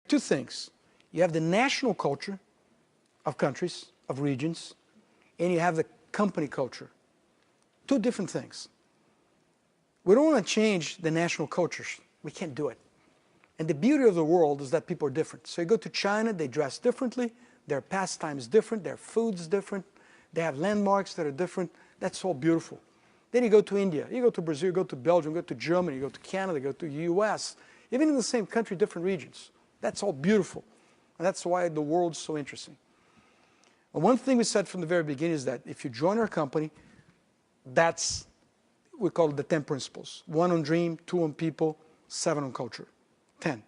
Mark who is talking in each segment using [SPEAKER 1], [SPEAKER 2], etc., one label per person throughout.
[SPEAKER 1] Two things. You have the national culture of countries, of regions, and you have the company culture. Two different things. We don't want to change the national cultures. We can't do it. And the beauty of the world is that people are different. So you go to China, they dress differently, their pastimes different, their food's different, they have landmarks that are different. That's all beautiful. Then you go to India, you go to Brazil, you go to Belgium, you go to Germany, you go to Canada, you go to the US, even in the same country, different regions. That's all beautiful. And that's why the world's so interesting. And one thing we said from the very beginning is that if you join our company, that's, we call it the 10 principles. 1 on dream, 2 on people, 7 on culture. 10.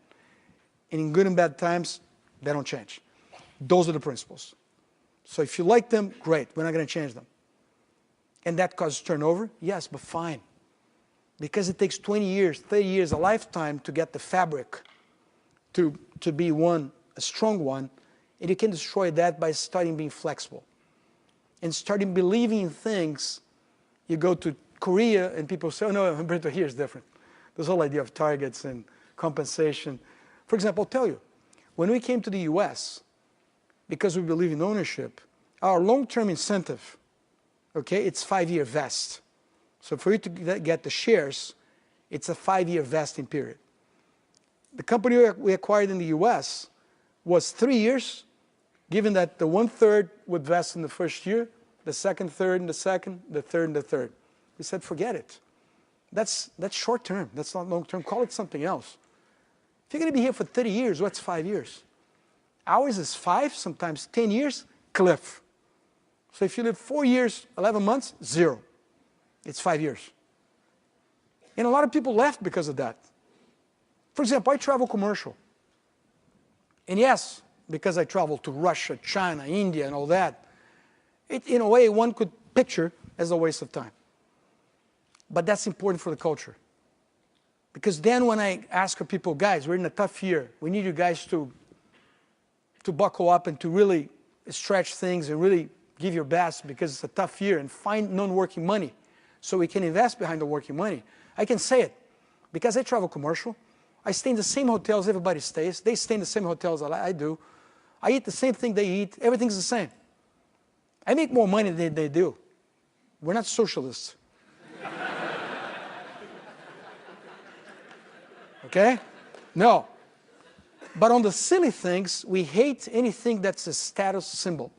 [SPEAKER 1] And in good and bad times, they don't change. Those are the principles. So if you like them, great. We're not going to change them. And that causes turnover? Yes, but fine. Because it takes 20 years, 30 years, a lifetime to get the fabric to be one, a strong one. And you can destroy that by starting being flexible. And starting believing in things. You go to Korea and people say, oh no, Humberto, here is different. This whole idea of targets and compensation. For example, I'll tell you, when we came to the US, because we believe in ownership, our long-term incentive, okay, it's 5-year vest. So for you to get the shares, it's a 5-year vesting period. The company we acquired in the US was 3 years, given that the 1/3 would vest in the first year, the second third in the second, the third in the third. We said, forget it. That's short-term. That's not long-term. Call it something else. If you're going to be here for 30 years, what's 5 years? Ours is 5, sometimes 10 years, cliff. So if you live 4 years, 11 months, 0. It's 5 years. And a lot of people left because of that. For example, I travel commercial. And yes, because I travel to Russia, China, India, and all that, it, in a way, one could picture as a waste of time. But that's important for the culture. Because then when I ask people, guys, we're in a tough year. We need you guys to buckle up and to really stretch things and really give your best because it's a tough year and find non-working money so we can invest behind the working money. I can say it. Because I travel commercial, I stay in the same hotels everybody stays. They stay in the same hotels I do. I eat the same thing they eat. Everything's the same. I make more money than they do. We're not socialists. Okay? No. But on the silly things, we hate anything that's a status symbol.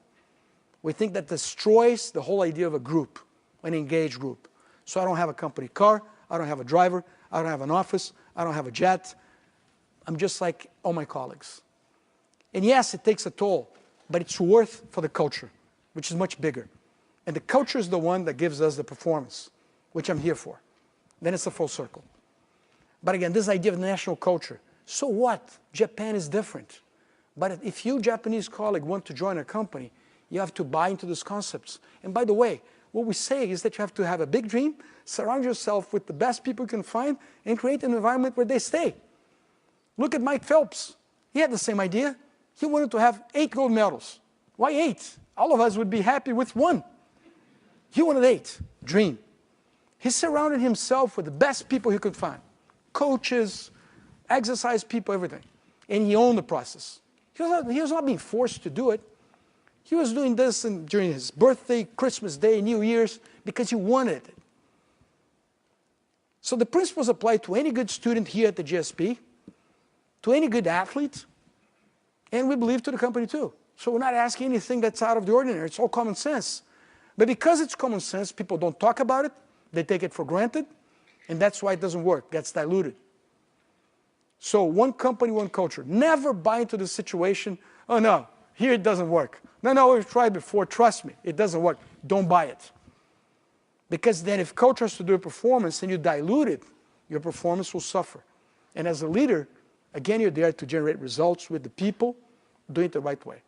[SPEAKER 1] We think that destroys the whole idea of a group, an engaged group. So I don't have a company car, I don't have a driver, I don't have an office, I don't have a jet. I'm just like all my colleagues. And yes, it takes a toll, but it's worth for the culture, which is much bigger. And the culture is the one that gives us the performance, which I'm here for. Then it's a full circle. But again, this idea of national culture, so what? Japan is different. But if you, Japanese colleague, want to join a company, you have to buy into these concepts. And by the way, what we say is that you have to have a big dream, surround yourself with the best people you can find, and create an environment where they stay. Look at Mike Phelps. He had the same idea. He wanted to have 8 gold medals. Why 8? All of us would be happy with 1. He wanted 8. Dream. He surrounded himself with the best people he could find. Coaches, exercise people, everything. And he owned the process. He was not being forced to do it. He was doing this during his birthday, Christmas Day, New Year's, because he wanted it. So the principles apply to any good student here at the GSP, to any good athlete, and we believe to the company too. So we're not asking anything that's out of the ordinary. It's all common sense. But because it's common sense, people don't talk about it. They take it for granted. And that's why it doesn't work. It gets diluted. So one company, one culture. Never buy into the situation, oh no, here it doesn't work. No, we've tried before, trust me, it doesn't work. Don't buy it. Because then if culture has to do a performance and you dilute it, your performance will suffer. And as a leader, again, you're there to generate results with the people, doing it the right way.